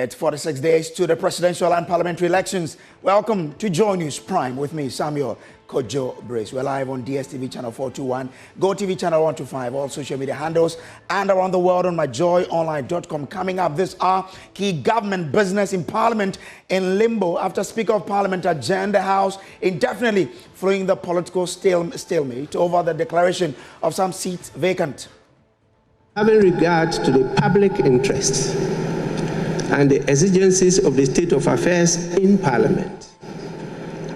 It's 46 days to the presidential and parliamentary elections. Welcome to Joy News Prime with me, Samuel Kojo Brace. We're live on DSTV channel 421, GoTV channel 125, all social media handles, and around the world on myjoyonline.com. Coming up this hour, key government business in Parliament in limbo after Speaker of Parliament adjourned the House indefinitely following the political stalemate over the declaration of some seats vacant. Having regard to the public interest and the exigencies of the state of affairs in Parliament,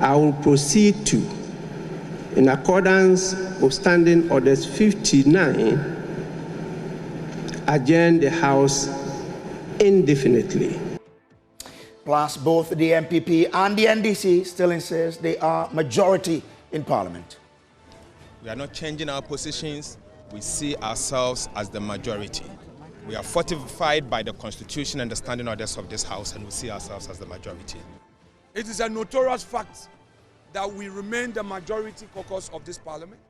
I will proceed to, in accordance with Standing Orders 59, adjourn the House indefinitely. Plus, both the MPP and the NDC still insist they are majority in Parliament. We are not changing our positions. We see ourselves as the majority. We are fortified by the Constitution and the standing orders of this House, and we see ourselves as the majority. It is a notorious fact that we remain the majority caucus of this Parliament.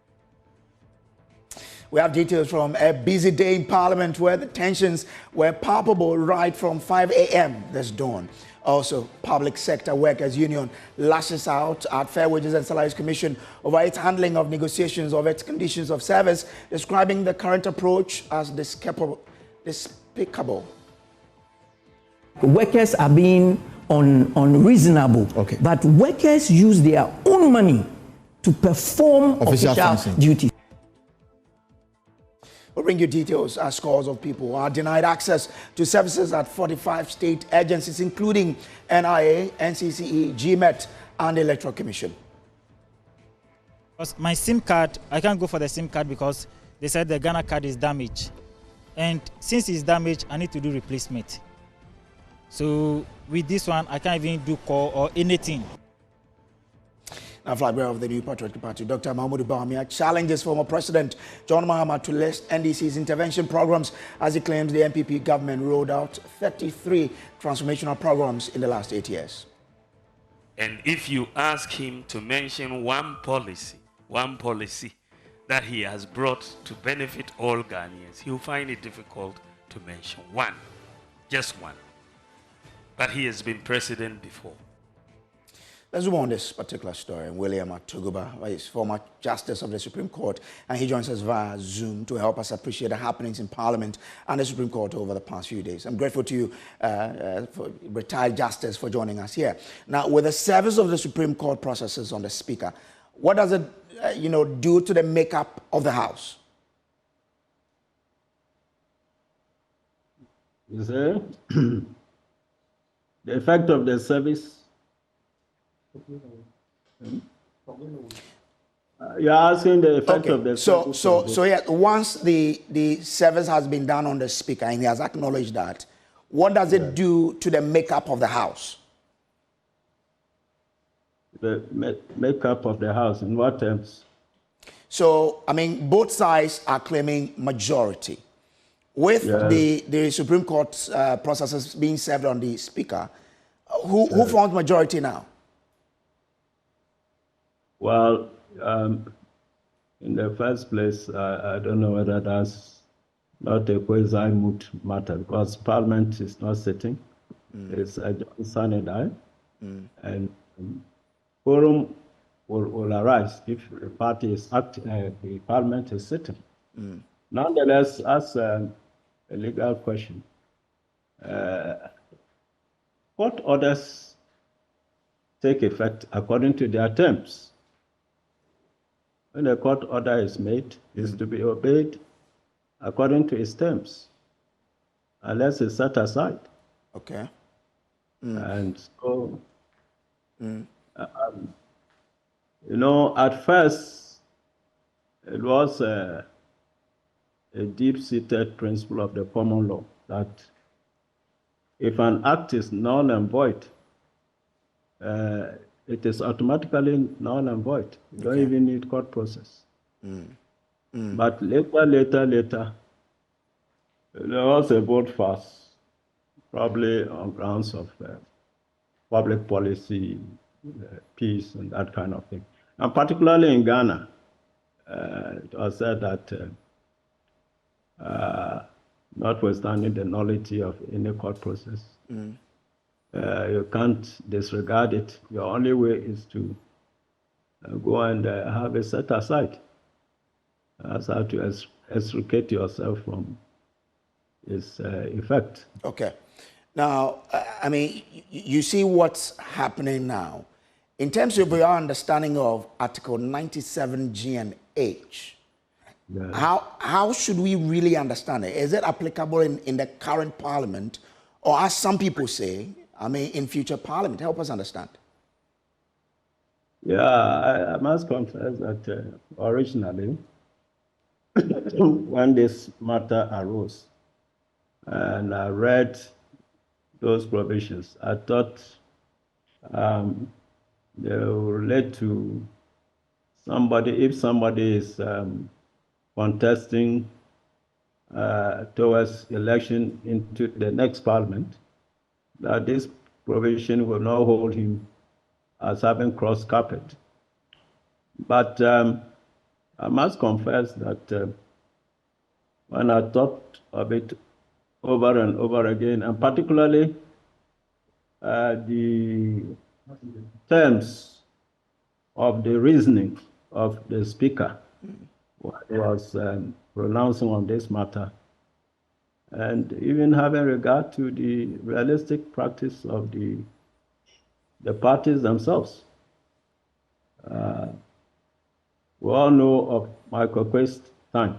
We have details from a busy day in Parliament where the tensions were palpable right from 5 a.m. this dawn. Also, Public Sector Workers Union lashes out at Fair Wages and Salaries Commission over its handling of negotiations of its conditions of service, describing the current approach as despicable. Workers are being unreasonable, but workers use their own money to perform official duties. We'll bring you details as scores of people are denied access to services at 45 state agencies, including NIA, NCCE, GMET, and the Electoral Commission. My SIM card, I can't go for the SIM card because they said the Ghana card is damaged. And since it's damaged, I need to do replacement. So with this one, I can't even do call or anything. Now, flag bearer of the New Patriotic Party, Dr. Mahmoud Bawumia, challenges former President John Mahama to list NDC's intervention programs as he claims the MPP government rolled out 33 transformational programs in the last 8 years. And if you ask him to mention one policy that he has brought to benefit all Ghanaians, he'll find it difficult to mention one, just one. But he has been president before. Let's move on this particular story. William Atuguba is former Justice of the Supreme Court, and he joins us via Zoom to help us appreciate the happenings in Parliament and the Supreme Court over the past few days. I'm grateful to you, for retired Justice, for joining us here. Now, with the service of the Supreme Court processes on the Speaker, what does it, do to the makeup of the House? You see, the effect of the service. You're asking the effect of the service. So yeah, once the service has been done on the Speaker and he has acknowledged that, what does it do to the makeup of the House? The makeup of the House, in what terms? So, I mean, both sides are claiming majority. With the Supreme Court processes being served on the Speaker, who forms majority now? Well, in the first place, I don't know whether that's not a quasi-moot matter because Parliament is not sitting. It's a Johnson and I. And quorum will arise if the party is the Parliament is sitting. Nonetheless, as a legal question, court orders take effect according to their terms. When a court order is made, it's to be obeyed according to its terms, unless it's set aside. Okay. And so, at first, it was a deep-seated principle of the common law that if an act is null and void, it is automatically null and void. You don't even need court process. But later, there was a vote fast, probably on grounds of public policy, peace, and that kind of thing. And particularly in Ghana, it was said that notwithstanding the nullity of any court process, You can't disregard it. Your only way is to go and have it set aside. That's how to extricate yourself from its effect. Okay. Now, I mean, you see what's happening now. In terms of your understanding of Article 97G and H, how should we really understand it? Is it applicable in the current parliament, or as some people say, I mean, in future parliament? Help us understand. Yeah, I must confess that originally, when this matter arose, and I read those provisions, I thought they will relate to somebody, if somebody is contesting towards election into the next parliament, that this provision will not hold him as having crossed carpet. But I must confess that when I thought of it over and over again, and particularly the terms of the reasoning of the speaker was pronouncing on this matter, and even having regard to the realistic practice of the parties themselves. We all know of Michael Quest's time.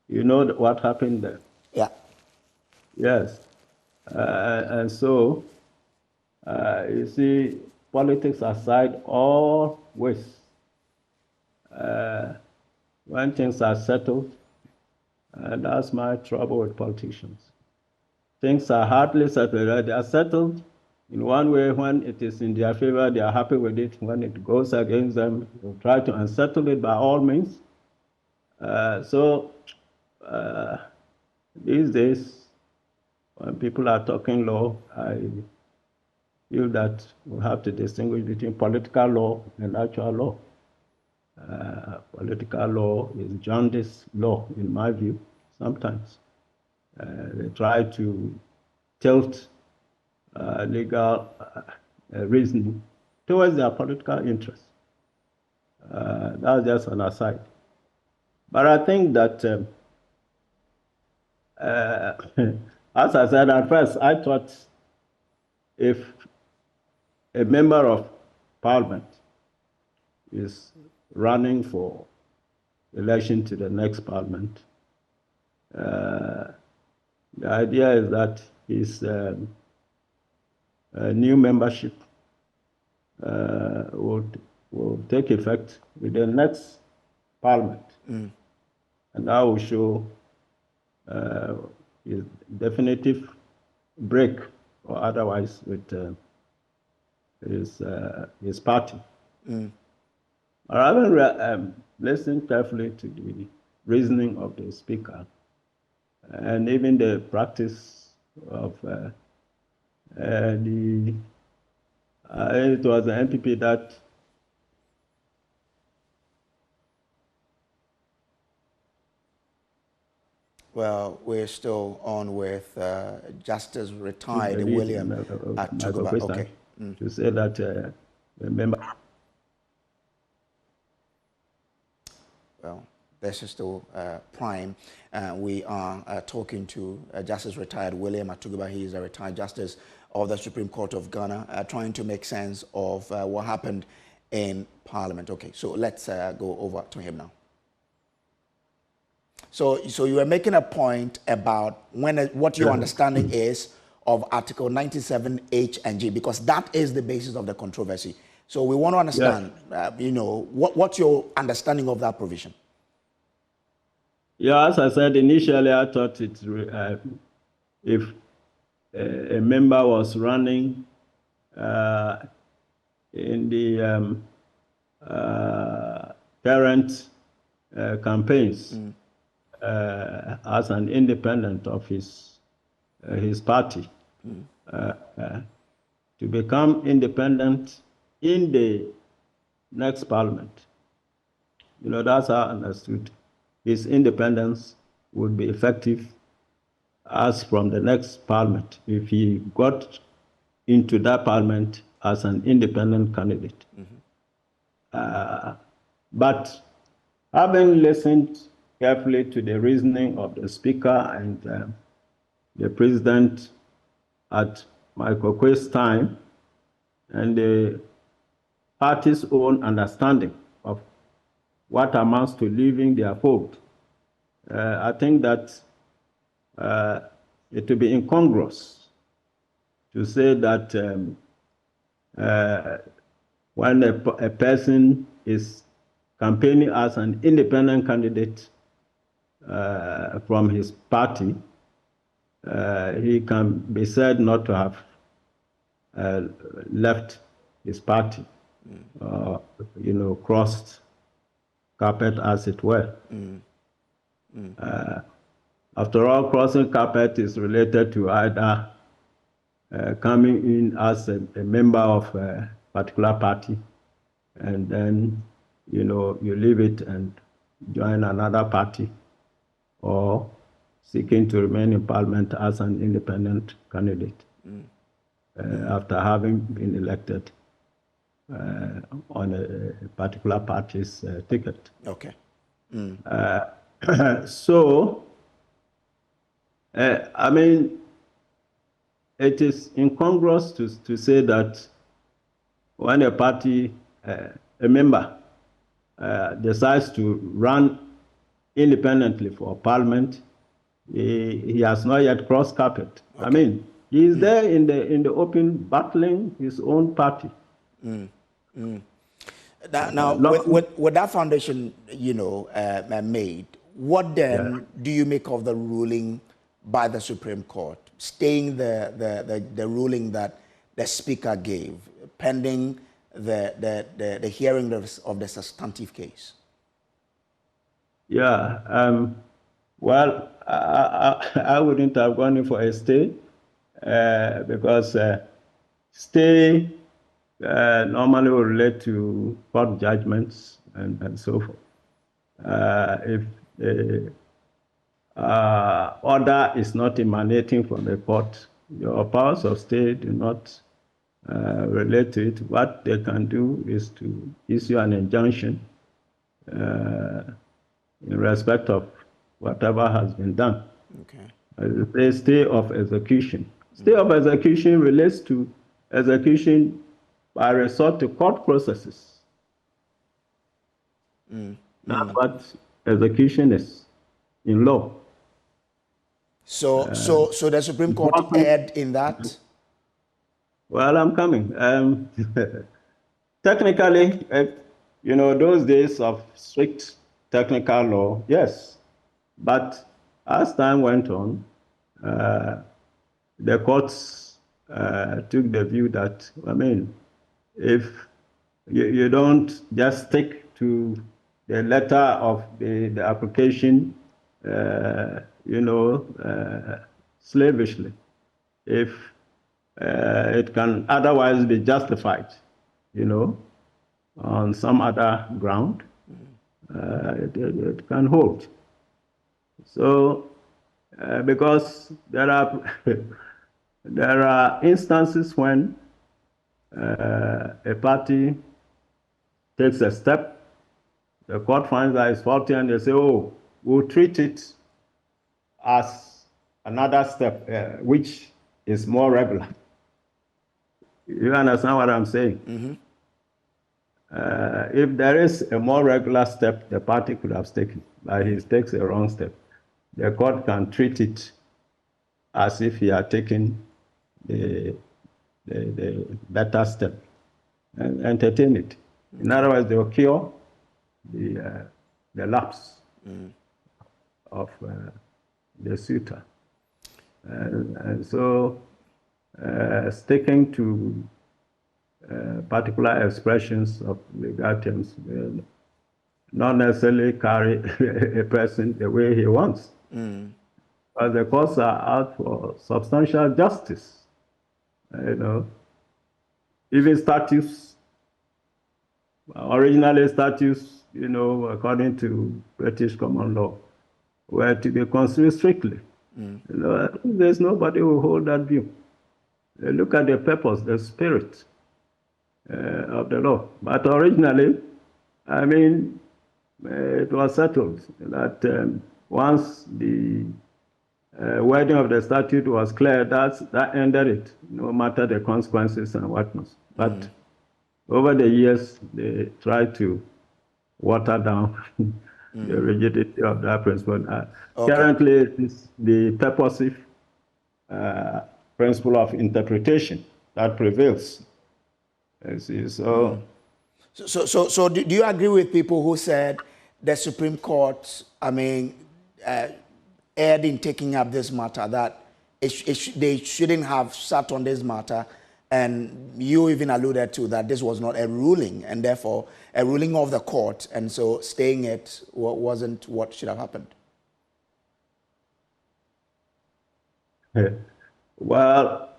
You know what happened there? Yeah. Yes. And so, you see, politics aside, always, when things are settled, and that's my trouble with politicians. Things are hardly settled. They are settled in one way when it is in their favor, they are happy with it. When it goes against them, they try to unsettle it by all means. These days, when people are talking law, I feel that we have to distinguish between political law and actual law. Political law is jaundiced law, in my view, sometimes. They try to tilt legal reasoning towards their political interests. That's just an aside. But I think that, as I said at first, I thought if a member of parliament is running for election to the next parliament, the idea is that his new membership will take effect with the next parliament. And that will show his definitive break or otherwise with his party. I haven't listened carefully to the reasoning of the speaker and even the practice of it was the NPP that Well, we're still on with Justice retired William Atuguba. Okay. To say that the member. Well, this is still prime. We are talking to Justice retired William Atuguba. He is a retired justice of the Supreme Court of Ghana, trying to make sense of what happened in Parliament. Okay, so let's go over to him now. So you were making a point about what your understanding is of Article 97H and G, because that is the basis of the controversy. So we want to understand, what's your understanding of that provision? Yeah, as I said initially, I thought if a member was running in the current campaigns as an independent of his party, to become independent in the next parliament. That's how I understood. His independence would be effective as from the next parliament if he got into that parliament as an independent candidate. But having listened carefully to the reasoning of the Speaker and the President at Michael Quay's time, and the party's own understanding of what amounts to leaving their fold, I think that it would be incongruous to say that when a person is campaigning as an independent candidate from his party, he can be said not to have left his party, crossed carpet, as it were. After all, crossing carpet is related to either coming in as a member of a particular party, and then you leave it and join another party, or seeking to remain in parliament as an independent candidate after having been elected on a particular party's ticket. Okay. So, I mean, it is incongruous to say that when a party, a member, decides to run independently for parliament, he has not yet crossed carpet. Okay. I mean, he is there in the open battling his own party. Now, with that foundation, made, what then do you make of the ruling by the Supreme Court, staying the ruling that the Speaker gave, pending the hearing of the substantive case? Yeah. Well, I wouldn't have gone in for a stay because stay normally will relate to court judgments and so forth. If the order is not emanating from the court, your powers of stay do not relate to it. What they can do is to issue an injunction in respect of whatever has been done. Okay. A stay of execution. Stay of execution relates to execution by resort to court processes. That's what execution is in law. So the Supreme Court erred in that? Well, I'm coming. Technically, those days of strict technical law, yes. But as time went on, the courts took the view that, I mean, if you don't just stick to the letter of the application, slavishly, if it can otherwise be justified, on some other ground, it can hold. So, because there are instances when a party takes a step, the court finds that it's faulty, and they say, "Oh, we'll treat it as another step, which is more regular." You understand what I'm saying? Mm-hmm. If there is a more regular step the party could have taken, but he takes a wrong step, the court can treat it as if he had taken the better step and entertain it. In other words, they will cure the lapse of the suitor. And so sticking to particular expressions of legal terms will not necessarily carry a person the way he wants. But the courts are out for substantial justice. Even statutes, originally statutes, according to British common law, were to be construed strictly. You know, there's nobody who hold that view. Look at the purpose, the spirit of the law. But originally, I mean, it was settled that once the wording of the statute was clear, that ended it, no matter the consequences and whatnot. But over the years, they tried to water down the rigidity of that principle. Currently, it is the purposive principle of interpretation that prevails. So do you agree with people who said the Supreme Court, I mean, erred in taking up this matter, that they shouldn't have sat on this matter, and you even alluded to that this was not a ruling, and therefore a ruling of the court, and so staying it wasn't what should have happened? Well,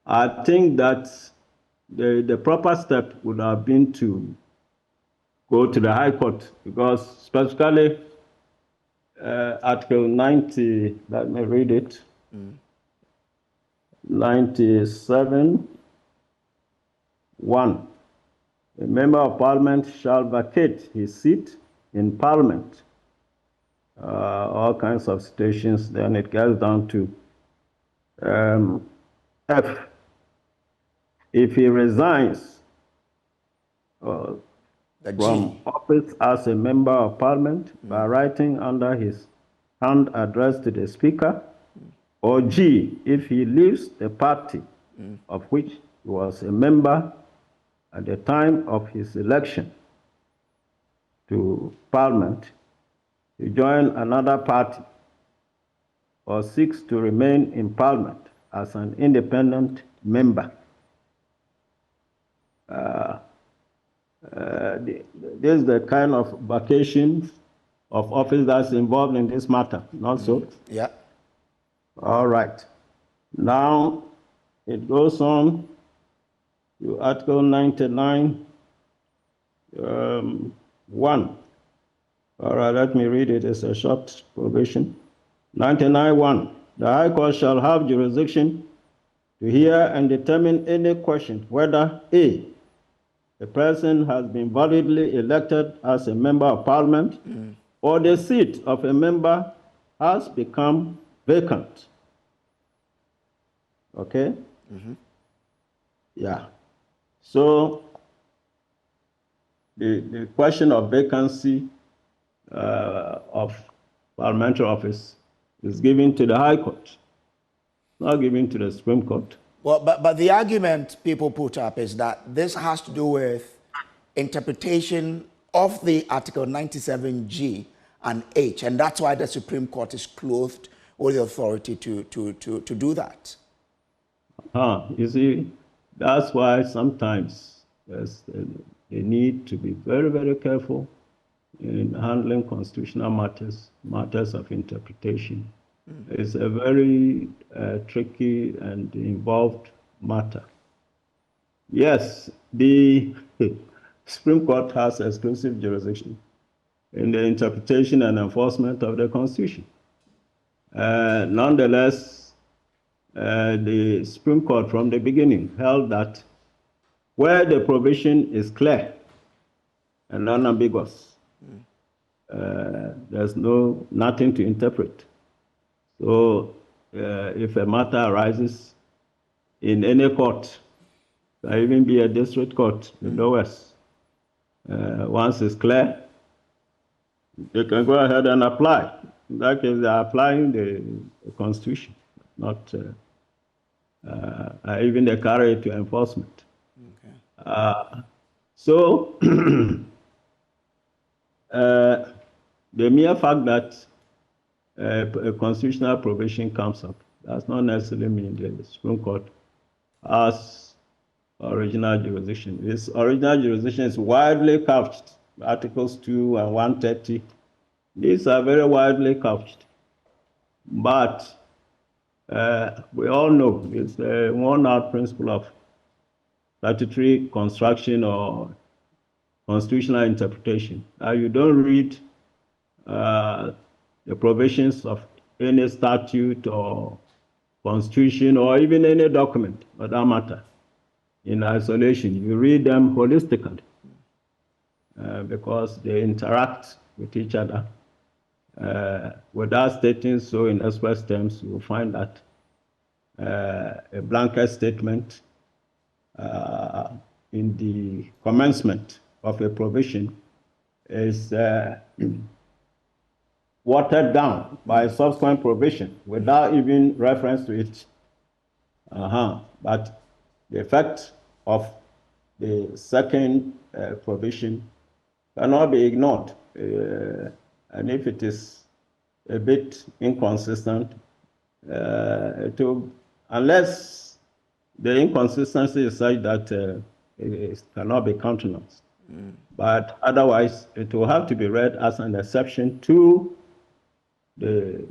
I think that the proper step would have been to go to the High Court, because specifically Article 90, let me read it, 97(1). A member of Parliament shall vacate his seat in Parliament. All kinds of situations. Then it gets down to F. If he resigns from office as a member of Parliament by writing under his hand address to the Speaker, or G, if he leaves the party of which he was a member at the time of his election to Parliament, to join another party, or seeks to remain in Parliament as an independent member. This is the kind of vacation of office that's involved in this matter, not so? Yeah. All right. Now, it goes on to Article 99, 1. All right, let me read it. It's a short provision. 99(1). The High Court shall have jurisdiction to hear and determine any question whether A, a person has been validly elected as a member of Parliament, or the seat of a member has become vacant. Okay? Yeah. So the question of vacancy of parliamentary office is given to the High Court, not given to the Supreme Court. Well, but the argument people put up is that this has to do with interpretation of the Article 97G and H, and that's why the Supreme Court is clothed with the authority to do that. You see, that's why sometimes there's a need to be very, very careful in handling constitutional matters of interpretation. It's a very tricky and involved matter. Yes, the Supreme Court has exclusive jurisdiction in the interpretation and enforcement of the Constitution. Nonetheless, the Supreme Court from the beginning held that where the provision is clear and unambiguous, there's nothing to interpret. So if a matter arises in any court, it can even be a district court, the lowest, once it's clear, they can go ahead and apply. In that case, they are applying the Constitution, not even they carry it to enforcement. So the mere fact that a constitutional provision comes up does not necessarily mean that the Supreme Court has original jurisdiction. This original jurisdiction is widely couched. Articles 2 and 130, these are very widely couched. But we all know it's a worn-out principle of statutory construction or constitutional interpretation. You don't read the provisions of any statute or constitution or even any document for that matter in isolation. You read them holistically because they interact with each other. Without stating so in express terms, you will find that a blanket statement in the commencement of a provision is watered down by a subsequent provision without even reference to it. But the effect of the second provision cannot be ignored. And if it is a bit inconsistent, unless the inconsistency is such that it cannot be countenanced. But otherwise, it will have to be read as an exception to the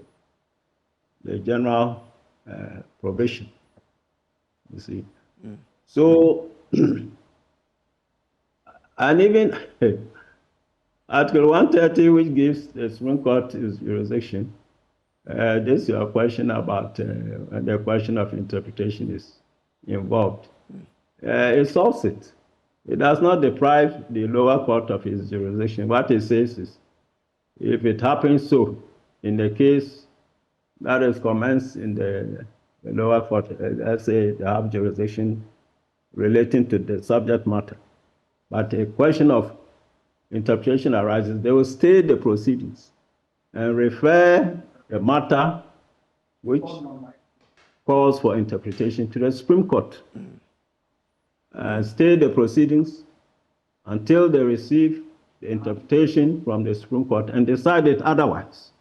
general provision, you see. So, and even Article 130, which gives the Supreme Court its jurisdiction, this is your question about, the question of interpretation is involved. It solves it. It does not deprive the lower court of its jurisdiction. What it says is, if it happens so, in the case that is commenced in the lower court, let's say they have jurisdiction relating to the subject matter, but a question of interpretation arises, they will stay the proceedings and refer the matter which calls for interpretation to the Supreme Court. And stay the proceedings until they receive the interpretation from the Supreme Court and decide it otherwise.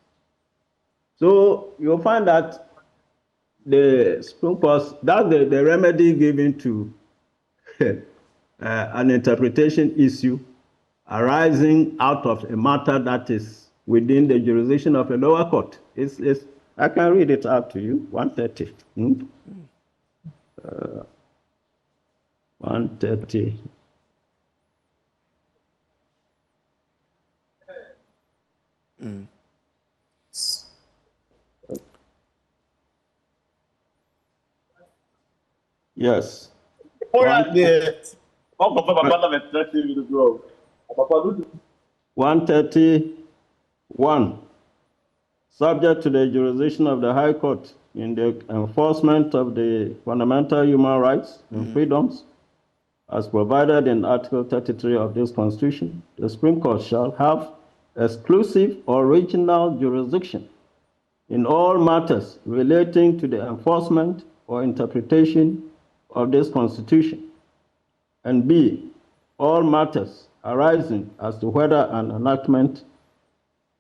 So you'll find that the Supreme Court, that's the remedy given to an interpretation issue arising out of a matter that is within the jurisdiction of a lower court. I can read it out to you, 130. 130. Yes. 131. Subject to the jurisdiction of the High Court in the enforcement of the fundamental human rights and freedoms as provided in Article 33 of this Constitution, the Supreme Court shall have exclusive original jurisdiction in all matters relating to the enforcement or interpretation of this Constitution, and B, all matters arising as to whether an enactment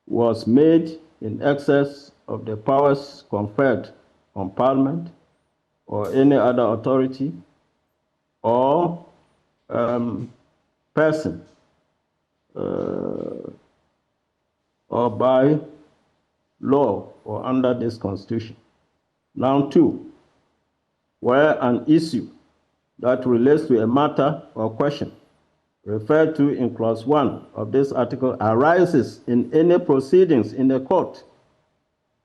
was made in excess of the powers conferred on Parliament or any other authority or person or by law or under this Constitution. Now, 2, where an issue that relates to a matter or question referred to in clause 1 of this article arises in any proceedings in the court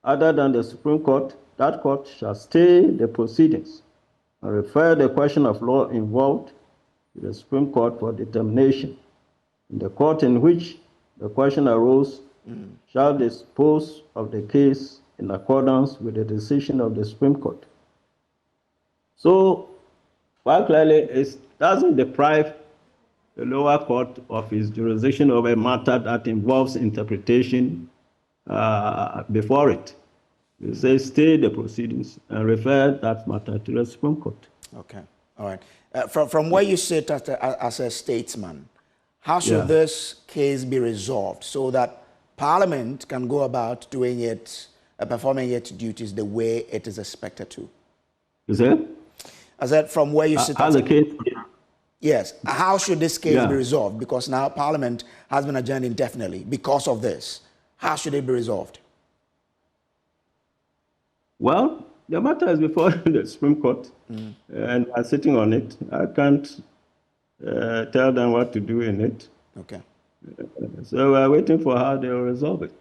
other than the Supreme Court, that court shall stay the proceedings and refer the question of law involved to the Supreme Court for determination. In the court in which the question arose shall dispose of the case in accordance with the decision of the Supreme Court. So, quite clearly, it doesn't deprive the lower court of its jurisdiction over a matter that involves interpretation before it. You say stay the proceedings and refer that matter to the Supreme Court. Okay, all right. From where you sit as a statesman, how should this case be resolved so that Parliament can go about doing it, performing its duties the way it is expected to? Is it? I said, from where you sit as a case. Yes. How should this case be resolved? Because now Parliament has been adjourned indefinitely because of this. How should it be resolved? Well, the matter is before the Supreme Court, and I'm sitting on it. I can't tell them what to do in it. Okay. So we're waiting for how they'll resolve it.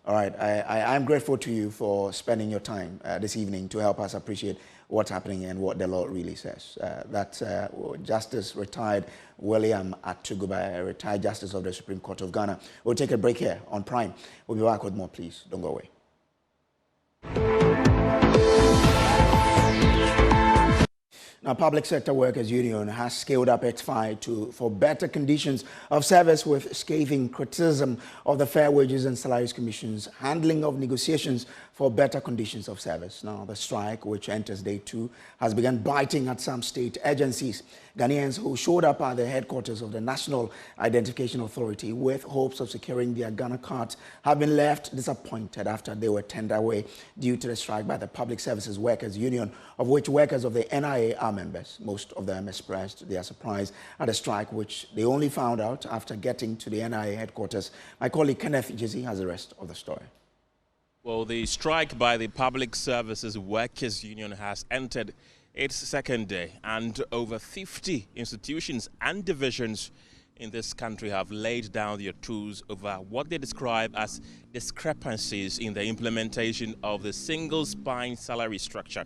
All right, I'm grateful to you for spending your time this evening to help us appreciate what's happening and what the law really says. That's Justice retired William Atuguba, a retired Justice of the Supreme Court of Ghana. We'll take a break here on Prime. We'll be back with more, please. Don't go away. Now, Public Sector Workers Union has scaled up its fight for better conditions of service with scathing criticism of the Fair Wages and Salaries Commission's handling of negotiations for better conditions of service. Now, the strike, which enters day 2, has begun biting at some state agencies. Ghanaians who showed up at the headquarters of the National Identification Authority with hopes of securing their Ghana cards have been left disappointed after they were turned away due to the strike by the Public Services Workers Union, of which workers of the NIA are members. Most of them expressed their surprise at the strike, which they only found out after getting to the NIA headquarters. My colleague Kenneth Jesse has the rest of the story. Well, the strike by the Public Services Workers Union has entered its second day, and over 50 institutions and divisions in this country have laid down their tools over what they describe as discrepancies in the implementation of the single spine salary structure.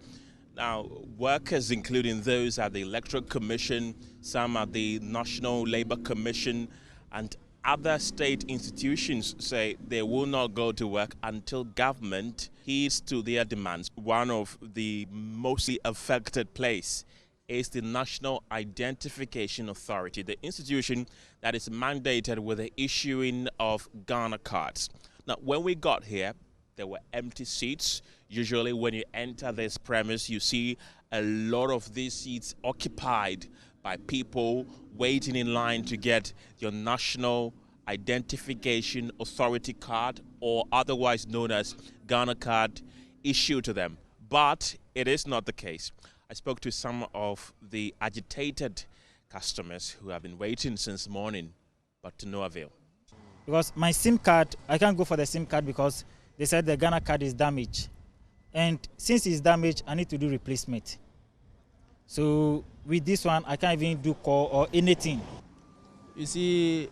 Now, workers, including those at the Electoral Commission, some at the National Labour Commission, and other state institutions say they will not go to work until government heeds to their demands. One of the mostly affected places is the National Identification Authority, the institution that is mandated with the issuing of Ghana cards. Now, when we got here, there were empty seats. Usually when you enter this premise, you see a lot of these seats occupied by people waiting in line to get your National Identification Authority card, or otherwise known as Ghana card, issued to them. But it is not the case. I spoke to some of the agitated customers who have been waiting since morning, but to no avail. Because my SIM card, I can't go for the SIM card because they said the Ghana card is damaged. And since it's damaged, I need to do replacement. So with this one, I can't even do call or anything. You see,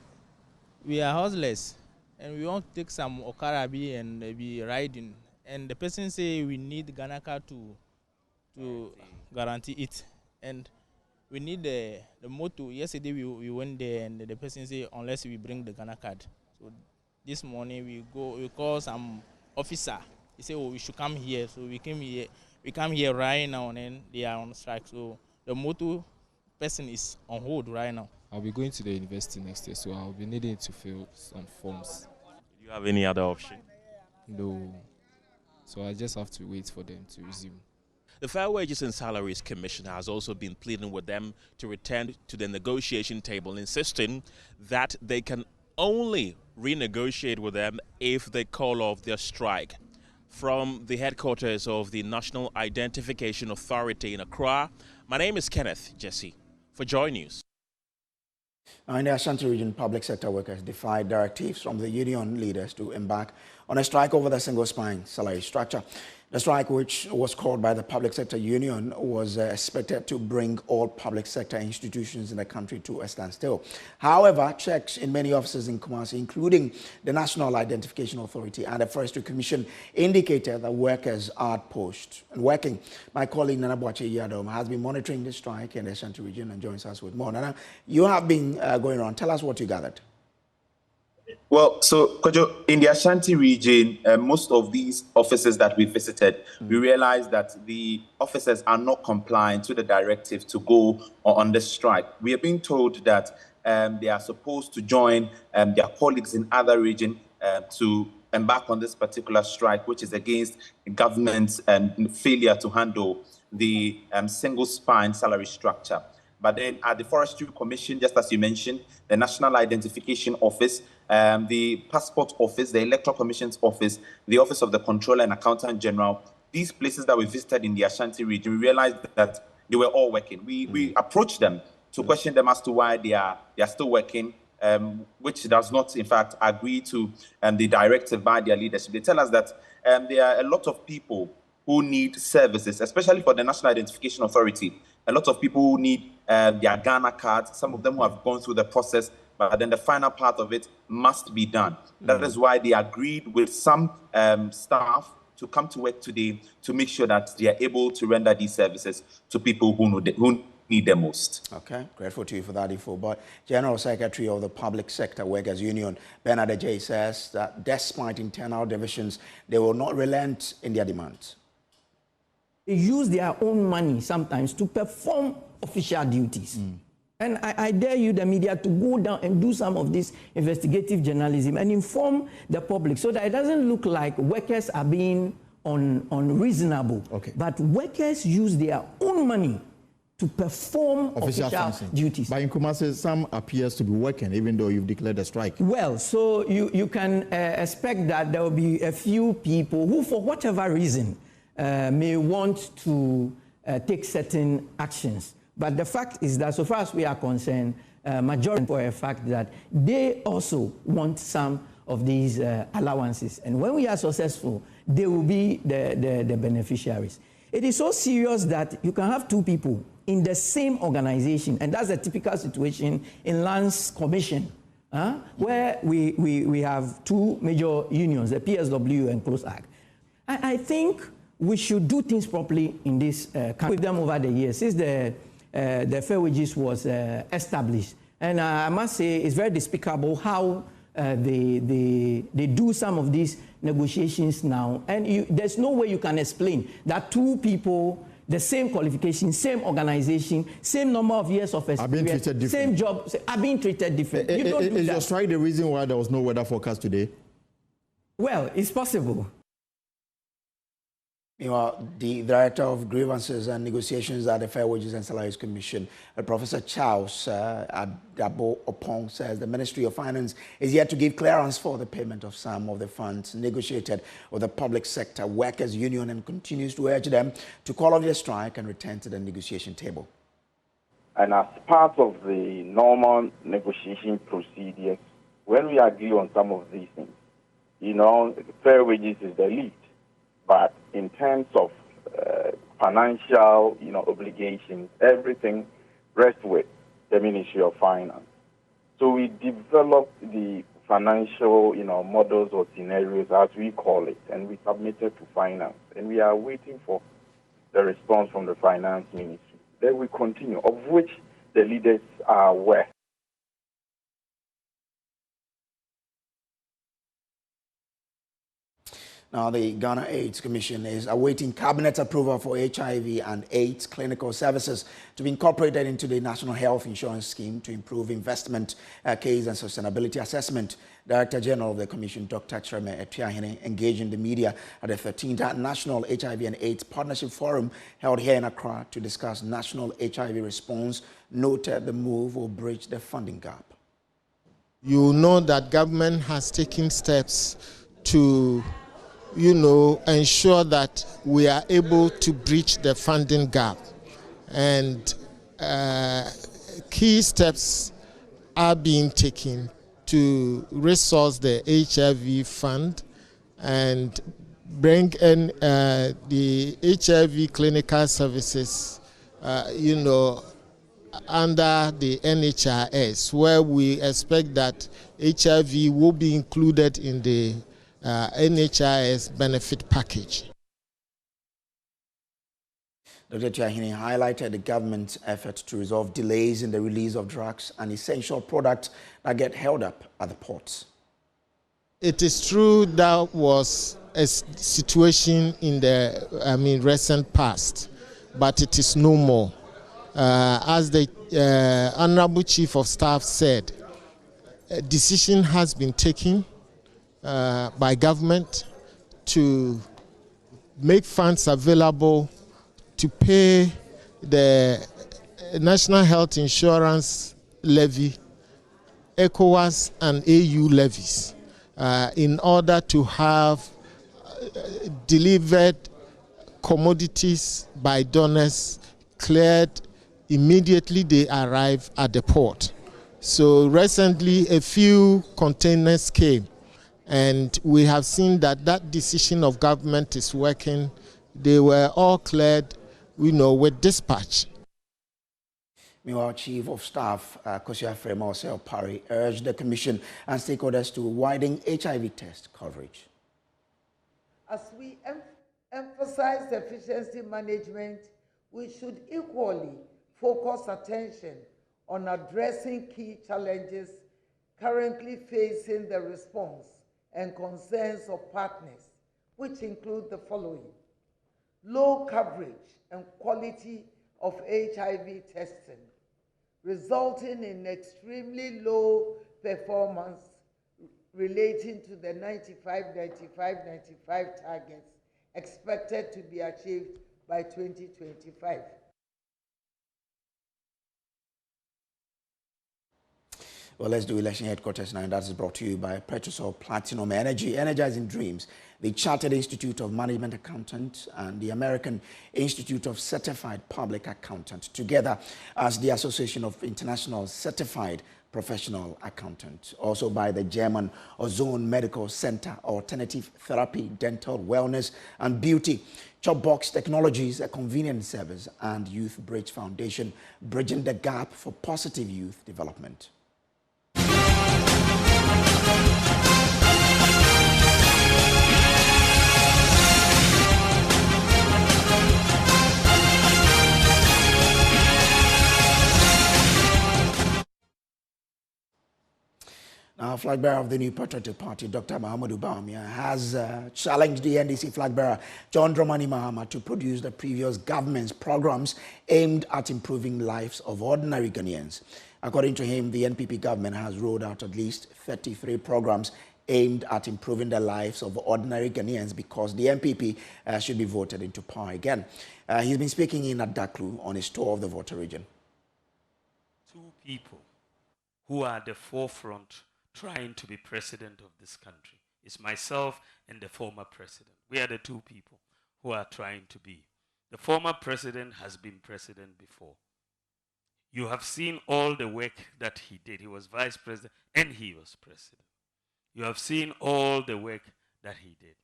we are houseless and we want to take some Okarabi and be riding. And the person say we need Ghana card to guarantee it. And we need the motto. Yesterday we went there and the person say unless we bring the Ghana card. So this morning we call some officer. He said, oh, we should come here. So we came here. We come here right now and then they are on strike. So the motto person is on hold right now. I'll be going to the university next year, so I'll be needing to fill some forms. Do you have any other option? No. So I just have to wait for them to resume. The Fair Wages and Salaries Commission has also been pleading with them to return to the negotiation table, insisting that they can only renegotiate with them if they call off their strike. From the headquarters of the National Identification Authority in Accra, my name is Kenneth Jesse for Joy News. Now, in the Ashanti region, public sector workers defied directives from the union leaders to embark on a strike over the single spine salary structure. The strike, which was called by the Public Sector Union, was expected to bring all public sector institutions in the country to a standstill. However, checks in many offices in Kumasi, including the National Identification Authority and the Forestry Commission, indicated that workers are at post and working. My colleague Nana Boache Yadom has been monitoring the strike in the Ashanti region and joins us with more. Nana, you have been going around. Tell us what you gathered. Well, so Kojo, in the Ashanti region, most of these offices that we visited, we realized that the officers are not compliant with the directive to go on the strike. We are being told that they are supposed to join their colleagues in other regions to embark on this particular strike, which is against the government's failure to handle the single spine salary structure. But then at the Forestry Commission, just as you mentioned, the National Identification Office, the Passport Office, the Electoral Commission's Office, the Office of the Controller and Accountant General, these places that we visited in the Ashanti region, we realized that they were all working. We approached them to question them as to why they are still working, which does not, in fact, agree to the directive by their leadership. They tell us that there are a lot of people who need services, especially for the National Identification Authority. A lot of people who need their Ghana cards, some of them who have gone through the process but then the final part of it must be done. That is why they agreed with some staff to come to work today to make sure that they are able to render these services to people who need them most. Okay, grateful to you for that info. But General Secretary of the Public Sector Workers Union, Bernard Adjei, says that despite internal divisions, they will not relent in their demands. They use their own money sometimes to perform official duties. And I dare you, the media, to go down and do some of this investigative journalism and inform the public so that it doesn't look like workers are being unreasonable. Okay. But workers use their own money to perform official duties. But in Kumasi, some appears to be working, even though you've declared a strike. Well, so you can expect that there will be a few people who, for whatever reason, may want to take certain actions. But the fact is that, so far as we are concerned, majority for a fact that they also want some of these allowances. And when we are successful, they will be the beneficiaries. It is so serious that you can have two people in the same organization, and that's a typical situation in Lands Commission, where we have two major unions, the PSW and CLOSAG. I think we should do things properly in this country. With them over the years, since the fair wages was established. And I must say it's very despicable how they do some of these negotiations now. And there's no way you can explain that two people, the same qualification, same organization, same number of years of experience, same job, are being treated differently. Is your strike the reason why there was no weather forecast today? Well, it's possible. Meanwhile, the Director of Grievances and Negotiations at the Fair Wages and Salaries Commission, Professor Charles Adabo Opong, says the Ministry of Finance is yet to give clearance for the payment of some of the funds negotiated with the Public Sector Workers Union and continues to urge them to call off their strike and return to the negotiation table. And as part of the normal negotiation procedures, when we agree on some of these things, fair wages is the lead. But in terms of financial, obligations, everything rests with the Ministry of Finance. So we developed the financial, models or scenarios, as we call it, and we submitted to Finance. And we are waiting for the response from the Finance Ministry. Then we continue, of which the leaders are aware. Now, the Ghana AIDS Commission is awaiting cabinet approval for HIV and AIDS clinical services to be incorporated into the National Health Insurance Scheme to improve investment case and sustainability assessment. Director General of the Commission, Dr. Kyerema Etuahene, engaging the media at the 13th National HIV and AIDS Partnership Forum held here in Accra to discuss national HIV response, noted the move will bridge the funding gap. You know that government has taken steps to ensure that we are able to breach the funding gap. And key steps are being taken to resource the HIV fund and bring in the HIV clinical services, under the NHIS, where we expect that HIV will be included in the NHIS benefit package. Dr. Etuahene highlighted the government's effort to resolve delays in the release of drugs and essential products that get held up at the ports. It is true that was a situation in the recent past, but it is no more. As the Honorable Chief of Staff said, a decision has been taken by government to make funds available to pay the National Health Insurance levy, ECOWAS and AU levies, in order to have delivered commodities by donors cleared immediately they arrive at the port. So recently a few containers came, and we have seen that decision of government is working. They were all cleared, with dispatch. Meanwhile, Chief of Staff Kosia Frema Parry urged the Commission and stakeholders to widen HIV test coverage. As we emphasize efficiency management, we should equally focus attention on addressing key challenges currently facing the response and concerns of partners, which include the following: low coverage and quality of HIV testing, resulting in extremely low performance relating to the 95 targets expected to be achieved by 2025. Well, let's do election headquarters now, and that is brought to you by Petrosol Platinum Energy, energizing dreams. The Chartered Institute of Management Accountants and the American Institute of Certified Public Accountants, together as the Association of International Certified Professional Accountants. Also by the German Ozone Medical Center, Alternative Therapy, Dental Wellness and Beauty, Chopbox Technologies, a convenience service, and Youth Bridge Foundation, bridging the gap for positive youth development. Now, flag bearer of the New Patriotic Party, Dr. Mahamudu Bawumia, has challenged the NDC flag bearer, John Dramani Mahama, to produce the previous government's programs aimed at improving lives of ordinary Ghanaians. According to him, the NPP government has rolled out at least 33 programs aimed at improving the lives of ordinary Ghanaians because the NPP should be voted into power again. He's been speaking in Adaklu on his tour of the voter region. Two people who are at the forefront trying to be president of this country. It's myself and the former president. We are the two people who are trying to be. The former president has been president before. You have seen all the work that he did. He was vice president and he was president. You have seen all the work that he did.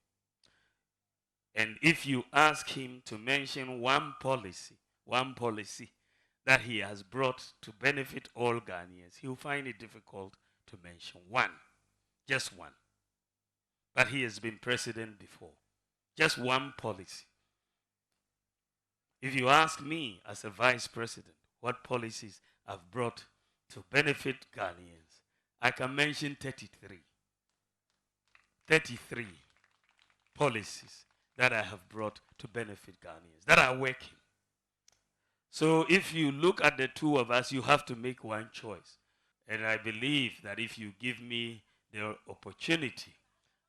And if you ask him to mention one policy that he has brought to benefit all Ghanaians, he'll find it difficult to mention one, just one. But he has been president before. Just one policy. If you ask me as a vice president what policies I've brought to benefit Ghanaians, I can mention 33 policies that I have brought to benefit Ghanaians that are working. So if you look at the two of us, you have to make one choice. And I believe that if you give me the opportunity,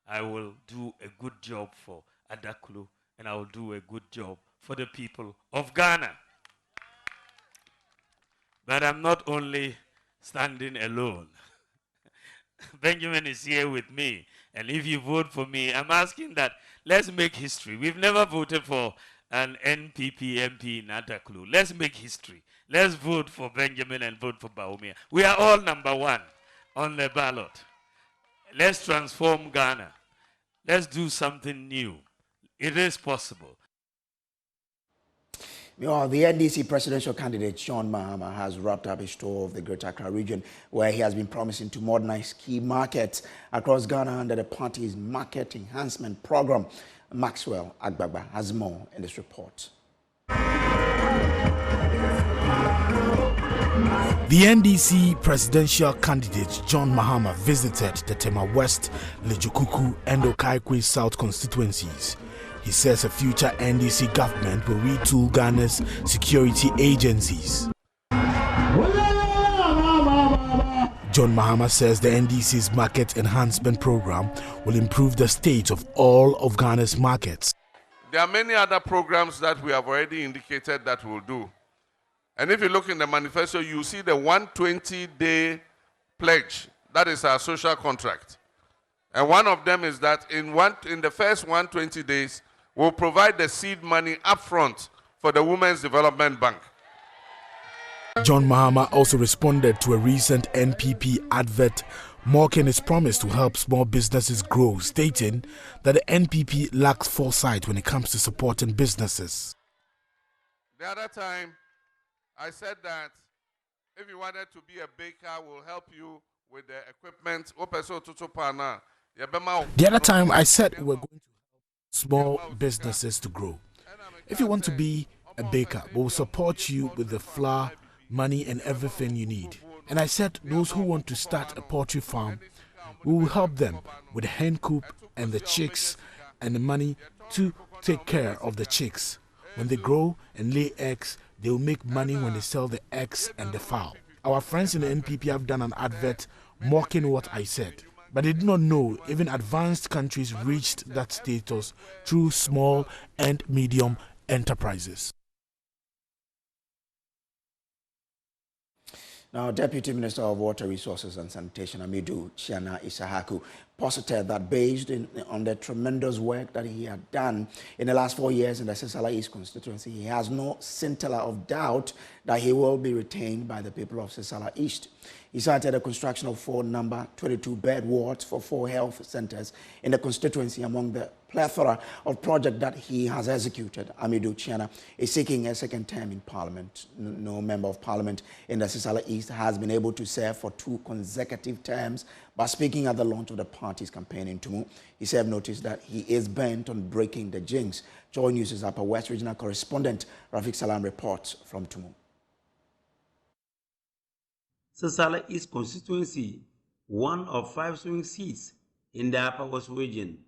I will do a good job for Adaklu and I will do a good job for the people of Ghana. But I'm not only standing alone. Benjamin is here with me. And if you vote for me, I'm asking that let's make history. We've never voted for an NPP MP in Adaklu. Let's make history. Let's vote for Benjamin and vote for Bawumia. We are all number one on the ballot. Let's transform Ghana. Let's do something new. It is possible. Meanwhile, the NDC presidential candidate, John Mahama, has wrapped up his tour of the Greater Accra region, where he has been promising to modernize key markets across Ghana under the party's market enhancement program. Maxwell Agbagba has more in this report. The NDC presidential candidate John Mahama visited the Tema West, Lejukuku and Okaikwe South constituencies. He says a future NDC government will retool Ghana's security agencies. John Mahama says the NDC's market enhancement program will improve the state of all of Ghana's markets. There are many other programs that we have already indicated that we'll do. And if you look in the manifesto, you see the 120-day pledge. That is our social contract. And one of them is that in the first 120 days, we'll provide the seed money upfront for the Women's Development Bank. John Mahama also responded to a recent NPP advert mocking his promise to help small businesses grow, stating that the NPP lacks foresight when it comes to supporting businesses. The other time, I said that If you wanted to be a baker, we'll help you with the equipment. The other time I said we're going to help small businesses to grow. If you want to be a baker, we'll support you with the flour, money and everything you need. And I said those who want to start a poultry farm, we will help them with the hen coop and the chicks and the money to take care of the chicks. When they grow and lay eggs, they will make money when they sell the eggs and the fowl. Our friends in the NPP have done an advert mocking what I said. But they did not know even advanced countries reached that status through small and medium enterprises. Now, Deputy Minister of Water Resources and Sanitation, Amidu Chiana Isahaku, posited that based on the tremendous work that he had done in the last 4 years in the Sisala East constituency, he has no scintilla of doubt that he will be retained by the people of Sisala East. He cited the construction of 4 number 22-bed wards for 4 health centers in the constituency among the plethora of projects that he has executed. Amidu Chiana is seeking a second term in Parliament. No member of Parliament in the Sisala East has been able to serve for 2 consecutive terms, but speaking at the launch of the party's campaign in Tumu, he served notice that he is bent on breaking the jinx. Joy News' Upper West Regional correspondent Rafiq Salam reports from Tumu. Sisala East constituency, one of 5 swing seats in the Upper West region.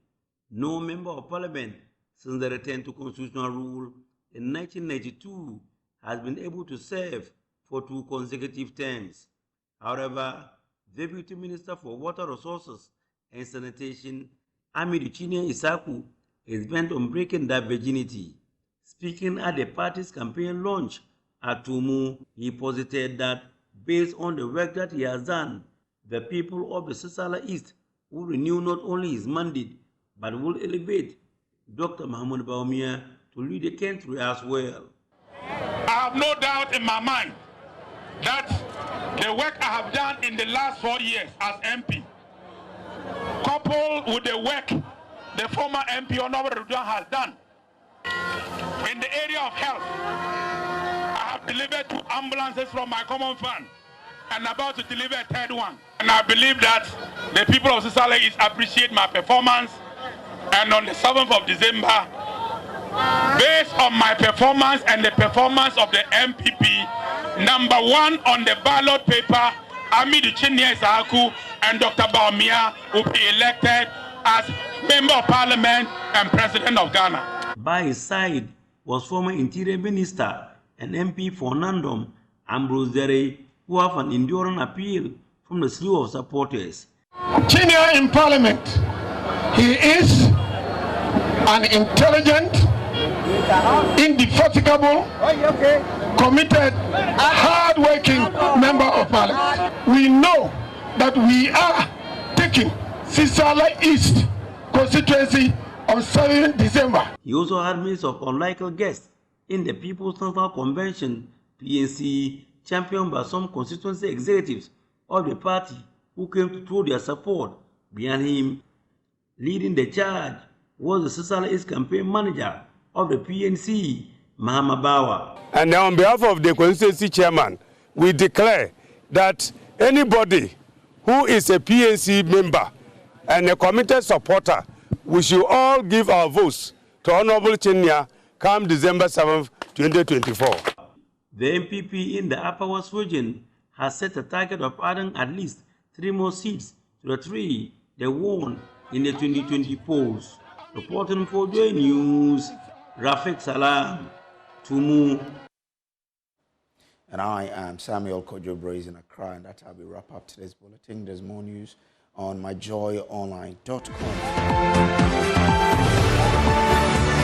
No member of parliament since the return to constitutional rule in 1992 has been able to serve for 2 consecutive terms. However, Deputy Minister for Water Resources and Sanitation, Amidu Chiana Isahaku, is bent on breaking that virginity. Speaking at the party's campaign launch at Tumu, he posited that based on the work that he has done, the people of the Sisala East will renew not only his mandate, but will elevate Dr. Mahmoud Bawumia to lead the country as well. I have no doubt in my mind that the work I have done in the last 4 years as MP, coupled with the work the former MP Honorable Ridwan has done in the area of health, I have delivered 2 ambulances from my common fund and about to deliver a 3rd one. And I believe that the people of Sisala East appreciate my performance. And on the 7th of December, based on my performance and the performance of the MPP, number 1 on the ballot paper, Amidu Chiana Isahaku and Dr. Bawumia will be elected as Member of Parliament and President of Ghana. By his side was former Interior Minister and MP for Nandom, Ambrose Dere, who have an enduring appeal from the slew of supporters. Chiana in Parliament, he is an intelligent, indefatigable, committed, hard-working member of Parliament. We know that we are taking Sisala East constituency on 7th December. He also had midst of unlikely guests in the People's National Convention, PNC, championed by some constituency executives of the party who came to throw their support behind him. Leading the charge was the Sisala East campaign manager of the PNC, Mahama Bawa. And on behalf of the constituency chairman, we declare that anybody who is a PNC member and a committed supporter, we should all give our votes to Honorable Chiana come December 7th, 2024. The MPP in the Upper West region has set a target of adding at least 3 more seats to the 3 they won in the 2020 polls. Reporting for Joy News, Rafiq Salam, Tumu. And I am Samuel Kojo Brace in Accra, and that's how we wrap up today's bulletin. There's more news on myjoyonline.com.